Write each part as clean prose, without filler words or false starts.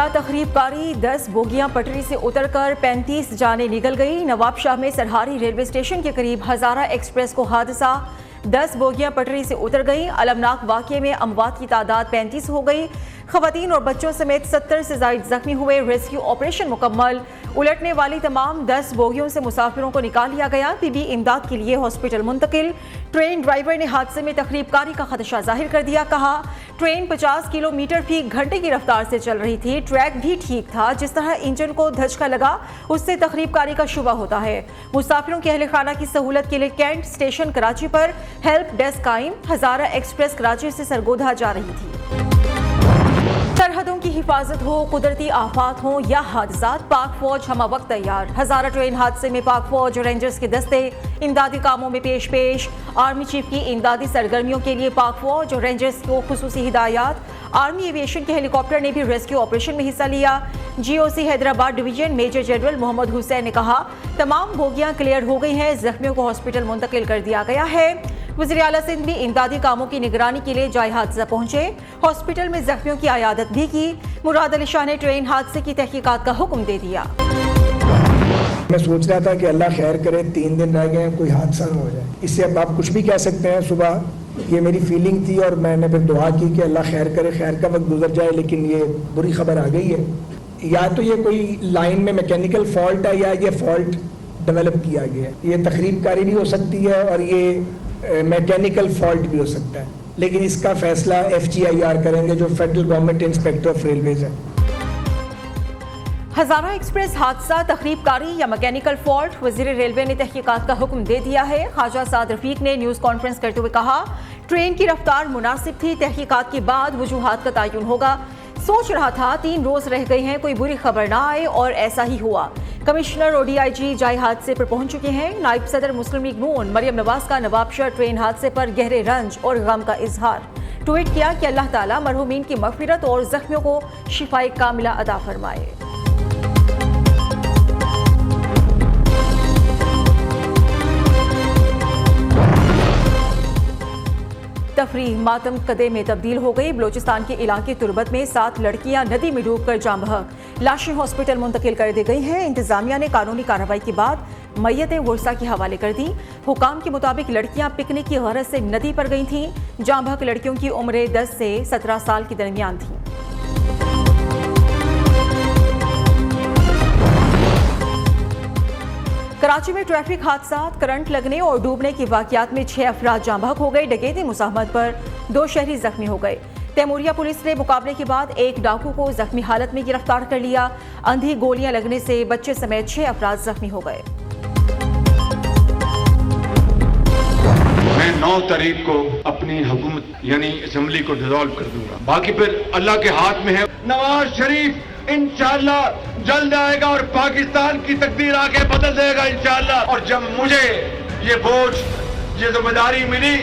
क्या तखरीबकारी, 10 बोगियां पटरी से उतरकर 35 जाने निकल गई। नवाबशाह में सरहारी रेलवे स्टेशन के करीब हजारा एक्सप्रेस को हादसा, 10 बोगियां पटरी से उतर गई। अलमनाक वाक़ये में अमवात की तादाद 35 हो गई। खवातीन और बच्चों समेत 70 से ज़ायद जख्मी हुए। रेस्क्यू ऑपरेशन मुकम्मल। उलटने वाली तमाम 10 बोगियों से मुसाफिरों को निकाल लिया गया। तिबी इमदाद के लिए हॉस्पिटल मुंतकिल। ट्रेन ड्राइवर ने हादसे में तखरीबकारी का खदशा जाहिर कर दिया। कहा, ट्रेन 50 किलोमीटर फी घंटे की रफ्तार से चल रही थी। ट्रैक भी ठीक था। जिस तरह इंजन को धचका लगा उससे तखरीबकारी का शुबा होता है। मुसाफिरों के अहले खाना की सहूलत के लिए कैंट स्टेशन कराची पर हेल्प डेस्क कायम। हजारा एक्सप्रेस कराची से सरगोधा जा रही थी। सरहदों की हिफाजत हो, कुदरती आफात हो या हादसात, पाक फौज हमा वक्त तैयार। हजारा ट्रेन हादसे में पाक फौज और रेंजर्स के दस्ते इमदादी कामों में पेश। आर्मी चीफ की इमदादी सरगर्मियों के लिए पाक फौज और रेंजर्स को खुसूसी हिदायत। आर्मी एविएशन के हेलीकॉप्टर ने भी रेस्क्यू ऑपरेशन में हिस्सा लिया। GOC Hyderabad division major general Mohammad Hussain ने कहा, तमाम बोगियां क्लियर हो गई हैं, जख्मियों को हॉस्पिटल मुंतकिल कर दिया गया है। वज़ीर आला सिंध भी इमदादी कामों की निगरानी के लिए जाए हादसा पहुंचे। हॉस्पिटल में जख्मियों की अयादत भी की। मुराद अली शाह ने ट्रेन हादसे की तहकीकात का हुक्म दे दिया। मैं सोच रहा था कि अल्लाह खैर करे, 3 दिन रह गए, कोई हादसा न हो जाए। इससे अब आप कुछ भी कह सकते हैं। सुबह ये मेरी फीलिंग थी और मैंने फिर दुआ की कि अल्लाह खैर करे, खैर का वक्त गुजर जाए। लेकिन ये बुरी खबर आ गई है। या तो ये कोई लाइन में मैकेनिकल फॉल्ट है या ये फॉल्ट डेवलप किया गया है। ये तखरीबकारी भी हो सकती है और ये मैकेनिकल फॉल्ट भी हो सकता है। लेकिन इसका फैसला FGIR करेंगे, जो federal government inspector of railways है। हजारा एक्सप्रेस हादसा तखरीबकारी या मैकेनिकल फॉल्ट, वजीर रेलवे ने तहकीकात का हुक्म दे दिया है। ख्वाजा साद रफीक ने न्यूज कॉन्फ्रेंस करते हुए कहा, ट्रेन की रफ्तार मुनासिब थी, तहकीकात के बाद वजूहात का तयन होगा। सोच रहा था 3 रोज रह गए हैं, कोई बुरी खबर ना आए, और ऐसा ही हुआ। कमिश्नर और DIG जाए हादसे पर पहुंच चुके हैं। नायब सदर मुस्लिम लीग नून मरियम नवाज का नवाबशाह ट्रेन हादसे पर गहरे रंज और गम का इजहार। ट्वीट किया कि अल्लाह ताला मरहूमीन की मगफिरत और जख्मियों को शिफाए कामिला अता फरमाए। तफरीह मातम कदे में तब्दील हो गई। बलोचिस्तान के इलाके तुरबत में 7 लड़कियां नदी में डूबकर जाम बहक, लाशें हॉस्पिटल मुंतकिल कर दी गई हैं। इंतजामिया ने कानूनी कार्रवाई के बाद मैयतें वर्सा के हवाले कर दी। हुकाम के मुताबिक लड़कियां पिकनिक की गरज से नदी पर गई थीं। जाम बहक लड़कियों की उम्रें 10 से 17 साल के दरमियान थी। कराची में ट्रैफिक हादसा, करंट लगने और डूबने की वाकयात में 6 अफराद जाम बहक हो गए। डकैती मुज़ाहमत पर 2 शहरी जख्मी हो गए। तैमूरिया पुलिस ने मुकाबले के बाद एक डाकू को जख्मी हालत में गिरफ्तार कर लिया। अंधी गोलियां लगने से बच्चे समेत 6 अफराद जख्मी हो गए। मैं 9 तारीख को अपनी हुकूमत यानी असेंबली को डिसॉल्व कर दूंगा। बाकी फिर अल्लाह के हाथ में है। नवाज शरीफ इंशाअल्लाह जल्द आएगा और पाकिस्तान की तकदीर आगे बदल देगा इंशाअल्लाह। और जब मुझे ये बोझ, ये जिम्मेदारी मिली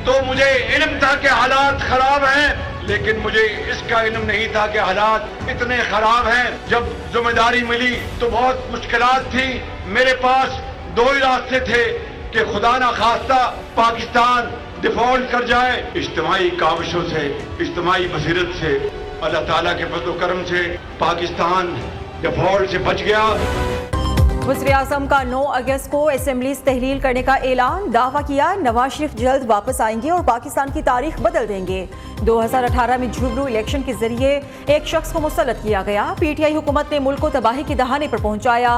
तो मुझे इल्म था कि हालात खराब हैं, लेकिन मुझे इसका इल्म नहीं था कि हालात इतने खराब हैं। जब जिम्मेदारी मिली तो बहुत मुश्किलात थी। मेरे पास 2 ही रास्ते थे कि खुदा ना खास्ता पाकिस्तान डिफॉल्ट कर जाए। इज्तिमाई काविशों से, इज्तिमाई बसीरत से, अल्लाह ताला के फज़्ल व करम से पाकिस्तान डिफॉल्ट से बच गया। वज़ीर आज़म का 9 अगस्त को असेंबली तहलील करने का ऐलान। दावा किया नवाज शरीफ जल्द वापस आएंगे और पाकिस्तान की तारीख बदल देंगे। 2018 में झुबरू इलेक्शन के जरिए एक शख्स को मुसल्लत किया गया। PTI हुकूमत ने मुल्क को तबाही के दहाने पर पहुंचाया।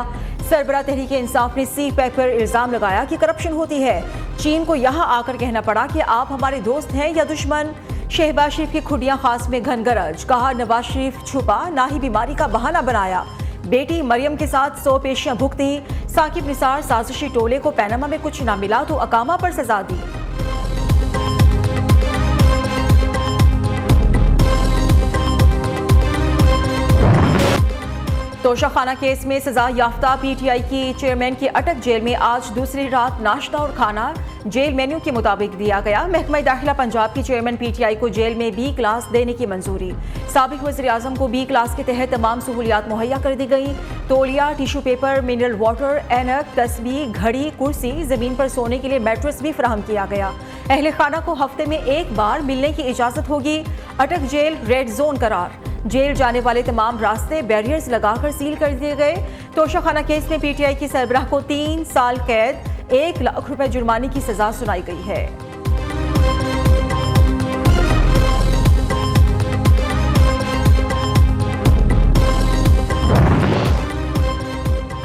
सरबराह तहरीक इंसाफ ने CPAC पर इल्जाम लगाया कि करप्शन होती है। चीन को यहाँ आकर कहना पड़ा कि आप हमारे दोस्त हैं या दुश्मन। शहबाज शरीफ की खुडियां खास में घन गरज। कहा नवाज शरीफ छुपा, ना ही बीमारी का बहाना बनाया। बेटी मरियम के साथ 100 पेशियां भुगती। साकिब निसार साजिशी टोले को पैनामा में कुछ ना मिला तो अकामा पर सजा दी। तोशाखाना केस में सजा याफ्ता PTI की चेयरमैन की अटक। जेल में आज दूसरी रात नाश्ता और खाना जेल मेन्यू के मुताबिक दिया गया। महकमा दाखिला पंजाब की चेयरमैन PTI को जेल में B क्लास देने की मंजूरी। साबिक वज़ीर आज़म को B क्लास के तहत तमाम सहूलियात मुहैया कर दी गई। तौलिया, टिशू पेपर, मिनरल वाटर, ऐनक, तस्बीह, घड़ी, कुर्सी, जमीन पर सोने के लिए मैट्रेस भी फराहम किया गया। अहले खाना को हफ्ते में 1 बार मिलने की इजाजत होगी। अटक जेल रेड जोन करार। जेल जाने वाले तमाम रास्ते बैरियर्स लगाकर सील कर दिए गए। तोशाखाना केस में पीटीआई की सरबराह को 3 साल कैद, 1 लाख रुपए जुर्माने की सजा सुनाई गई है।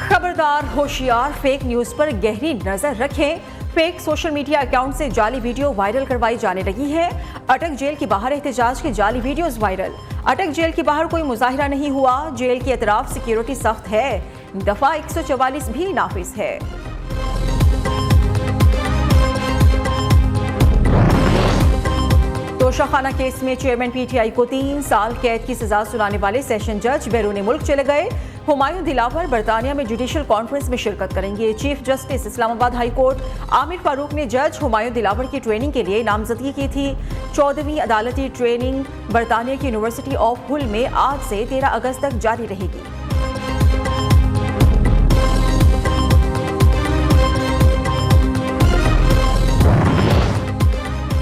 खबरदार, होशियार, फेक न्यूज पर गहरी नजर रखें। फेक सोशल मीडिया अकाउंट से जाली वीडियो वायरल करवाई जाने लगी है। अटक जेल के बाहर एहतजाज की जाली वीडियोस वायरल। अटक जेल के बाहर कोई मुजाहिरा नहीं हुआ। जेल की अतराफ सिक्योरिटी सख्त है। दफा 144 भी नाफिज है। तोशाखाना केस में चेयरमैन पीटीआई को 3 साल कैद की सजा सुनाने वाले सेशन जज बैरून मुल्क चले गए। हुमायूं दिलावर बरतानिया में जुडिशल कॉन्फ्रेंस में शिरकत करेंगे। Chief justice Islamabad high court Aamir Farooq ने जज हुमायूं दिलावर की ट्रेनिंग के लिए नामजदगी की थी। 14वीं अदालती ट्रेनिंग बरतानिया की यूनिवर्सिटी ऑफ हुल में आज से 13 अगस्त तक जारी रहेगी।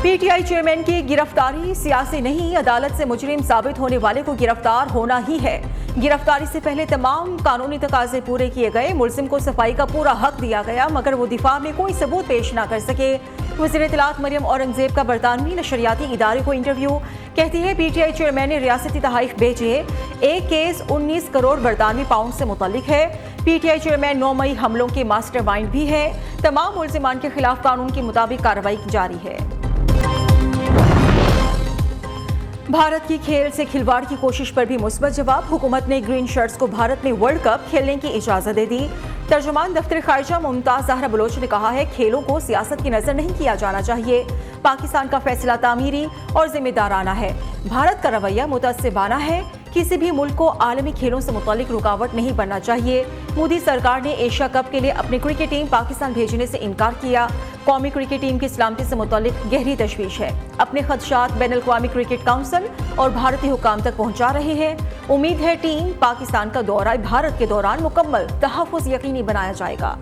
पीटीआई चेयरमैन की गिरफ्तारी सियासी नहीं, अदालत से मुजरिम साबित होने वाले को गिरफ्तार होना ही है। गिरफ्तारी से पहले तमाम कानूनी तकाजे पूरे किए गए। मुलजिम को सफाई का पूरा हक दिया गया, मगर वो दिफा में कोई सबूत पेश ना कर सके। वज़ीर इत्तलात मरियम औरंगजेब का बरतानवी नशरियाती इदारे को इंटरव्यू। कहती है पीटीआई चेयरमैन ने रियासती तहाइफ भेजे। एक केस 19 करोड़ बरतानवी पाउंड से मुतल्लिक है। पीटीआई चेयरमैन 9 मई हमलों के मास्टरमाइंड भी है। तमाम मुलजिमान के खिलाफ कानून के मुताबिक कार्रवाई जारी है। भारत की खेल से खिलवाड़ की कोशिश पर भी मुस्बत जवाब। हुकूमत ने ग्रीन शर्ट्स को भारत में वर्ल्ड कप खेलने की इजाजत दे दी। तर्जुमान दफ्तर खारिजा मुमताज ज़हरा बलोच ने कहा है खेलों को सियासत की नजर नहीं किया जाना चाहिए। पाकिस्तान का फैसला तामीरी और जिम्मेदाराना है। भारत का रवैया मुतअस्सिबाना है। किसी भी मुल्क को आलमी खेलों से मुतालिक रुकावट नहीं बनना चाहिए। मोदी सरकार ने एशिया कप के लिए अपनी क्रिकेट टीम पाकिस्तान भेजने से इनकार किया। कौमी क्रिकेट टीम की सलामती से मुतालिक गहरी तशवीश है। अपने खदशात बैनुल अक़वामी क्रिकेट काउंसिल और भारतीय हुकाम तक पहुंचा रहे हैं। उम्मीद है टीम पाकिस्तान का दौरा भारत के दौरान मुकम्मल तहफ़्फ़ुज़ यकीनी बनाया जाएगा।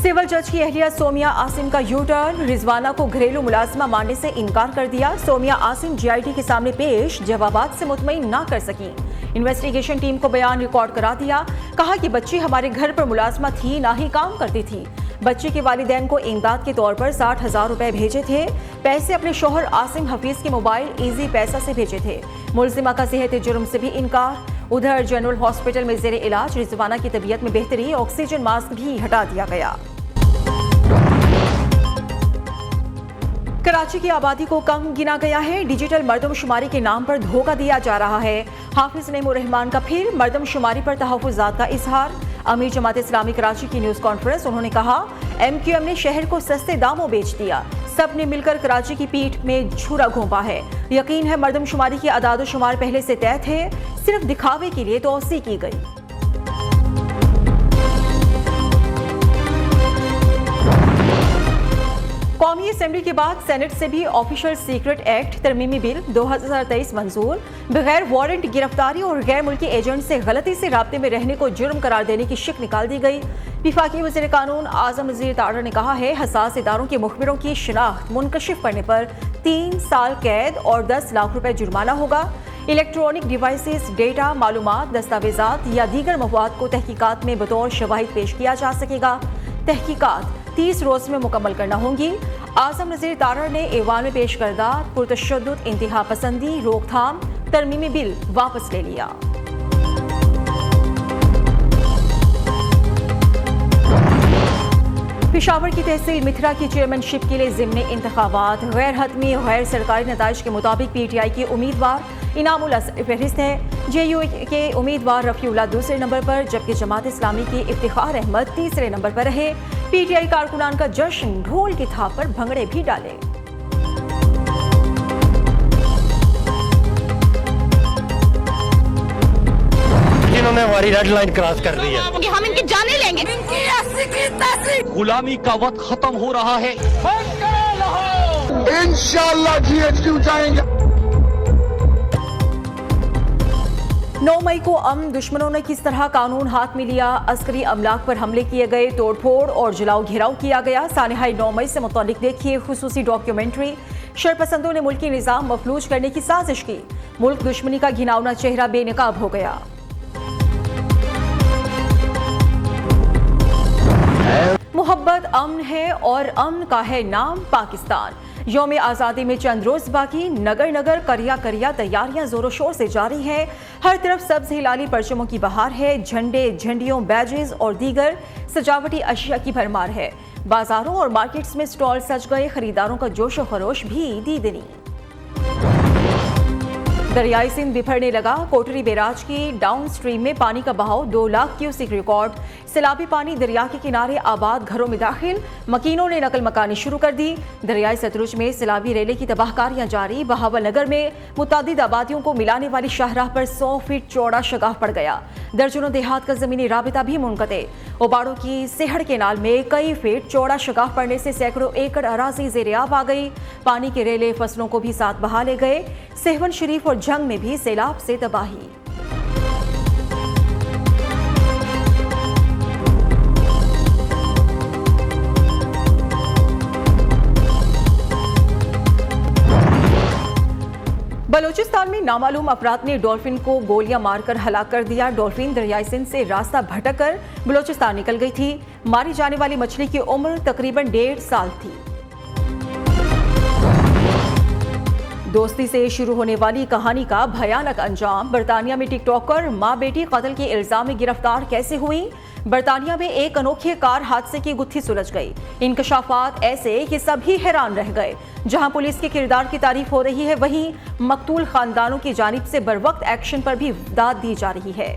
सिविल जज की अहलिया सोमिया आसिम का यू टर्न। रिजवाना को घरेलू मुलाजमा मानने से इनकार कर दिया। सोमिया आसिम जीआईटी के सामने पेश जवाबात से मुतमईन ना कर सकी। इन्वेस्टिगेशन टीम को बयान रिकॉर्ड करा दिया। कहा कि बच्ची हमारे घर पर मुलाजमा थी, ना ही काम करती थी। बच्ची के वालिदैन को इमदाद के तौर पर 60,000 रुपए भेजे थे। पैसे अपने शोहर आसिम हफीज के मोबाइल इजी पैसा से भेजे थे। मुलजिमा का सेहत जुर्म से भी इनकार। उधर जनरल हॉस्पिटल में जेर इलाज रिजवाना की तबीयत में बेहतरी, ऑक्सीजन मास्क भी हटा दिया गया। कराची की आबादी को कम गिना गया है। डिजिटल मर्दमशुमारी के नाम पर धोखा दिया जा रहा है। हाफिज नईमुर रहमान का फिर मर्दमशुमारी पर तहफ़्फ़ुज़ात का इजहार। अमीर जमात इस्लामी कराची की न्यूज़ कॉन्फ्रेंस। उन्होंने कहा MQM ने शहर को सस्ते दामों बेच दिया। सब ने मिलकर कराची की पीठ में छुरा घोंपा है। यकीन है मर्दमशुमारी के अदाद शुमार पहले से तय थे, सिर्फ दिखावे के लिए तौसी की गई। कौमी असेंबली के बाद सेनेट से भी ऑफिशियल सीक्रेट एक्ट तरमीमी बिल 2023 मंजूर। बगैर वारंट गिरफ्तारी और गैर मुल्की एजेंट से गलती से राब्ते में रहने को जुर्म करार देने की शिक निकाल दी गई। विफाकी वज़ीर कानून आज़म नज़ीर तारड़ ने कहा है हसास इदारों के मुखबिरों की शिनाख्त मुनकशिफ करने पर 3 साल कैद और 10 लाख रुपए जुर्माना होगा। इलेक्ट्रॉनिक डिवाइसेस, डेटा, मालूमात, दस्तावेजात या दीगर मवाद को तहकीकात में बतौर शवाहिद पेश किया जा सकेगा। तहकीकात 30 रोज में मुकम्मल करना होंगी। आज़म नज़ीर तारड़ ने ऐवान में पेश करदा पुरतशद्दुद इंतहा पसंदी रोकथाम तरमीमी बिल वापस ले लिया। पेशावर की तहसील मिथरा की चेयरमैनशिप के लिए ज़िम्नी इंतखाबात। गैर हतमी गैर सरकारी नताइज के मुताबिक PTI की उम्मीदवार इनामुल असर फहरिस्त है। JUI के उम्मीदवार रफ़ीउल्लाह दूसरे नंबर पर, जबकि जमात इस्लामी की इफ्तिखार अहमद तीसरे नंबर पर रहे। PTI कारकुनान का जश्न, ढोल की थाप पर भंगड़े भी डाले। जिन्होंने हमारी रेड लाइन क्रॉस कर दी है, हम इनकी जाने लेंगे। गुलामी का वक्त खत्म हो रहा है। इंशाअल्लाह GHQ जाएंगे। 9 मई को अमन दुश्मनों ने किस तरह कानून हाथ में लिया। अस्करी अमलाक पर हमले किए गए, तोड़फोड़ और जलाओ घेराव किया गया। सानहाई 9 मई से मुतालिक देखिए खुसूसी डॉक्यूमेंट्री। शरपसंदों ने मुल्की निजाम मफलूज करने की साजिश की। मुल्क दुश्मनी का घिनौना चेहरा बेनकाब हो गया। मोहब्बत अमन है और अमन का है नाम पाकिस्तान। यौम आज़ादी में चंद रोज बाकी, नगर नगर करिया करिया तैयारियां जोरों शोर से जारी हैं। हर तरफ सब्ज हिलाली परचमों की बहार है। झंडे, झंडियों, बैजेस और दीगर सजावटी अशिया की भरमार है। बाजारों और मार्केट्स में स्टॉल सज गए। खरीदारों का जोशो खरोश भी दीदनी। दरियाई सिंध बिफरने लगा। कोटरी बैराज की डाउन स्ट्रीम में पानी का बहाव 2 लाख क्यूसेक रिकॉर्ड। सैलाबी पानी दरिया के किनारे आबाद घरों में दाखिल। मकीनों ने नकल मकानी शुरू कर दी। दरियाई सतलुज में सैलाबी रेले की तबाहकारियां जारी। बहावल नगर में मुतादिद आबादियों को मिलाने वाली शाहराह पर 100 फीट चौड़ा शगाफ पड़ गया। दर्जनों देहात का जमीनी राबिता भी मुनक़ते। ओबाड़ों की सेहड़ केनाल में कई फीट चौड़ा शगाफ पड़ने से सैकड़ों एकड़ अराजी ज़ेर-ए-आब आ गई। पानी के रेले फसलों को भी साथ बहा ले गए। सेहवन शरीफ और जंग में भी सैलाब से तबाही। बलूचिस्तान में नामालूम अफराद ने डॉल्फिन को गोलियां मारकर हलाक कर दिया। डॉल्फिन दरियाई सिंध से रास्ता भटक कर बलूचिस्तान निकल गई थी। मारी जाने वाली मछली की उम्र तकरीबन 1.5 साल थी। दोस्ती से शुरू होने वाली कहानी का भयानक अंजाम। बरतानिया में टिकटॉकर मां बेटी कत्ल के इल्जाम में गिरफ्तार कैसे हुई? बरतानिया में एक अनोखे कार हादसे की गुत्थी सुलझ गई। इंकशाफात ऐसे कि सभी हैरान रह गए। जहां पुलिस के किरदार की तारीफ हो रही है, वहीं मकतूल खानदानों की जानिब से बरवक्त एक्शन पर भी दाद दी जा रही है।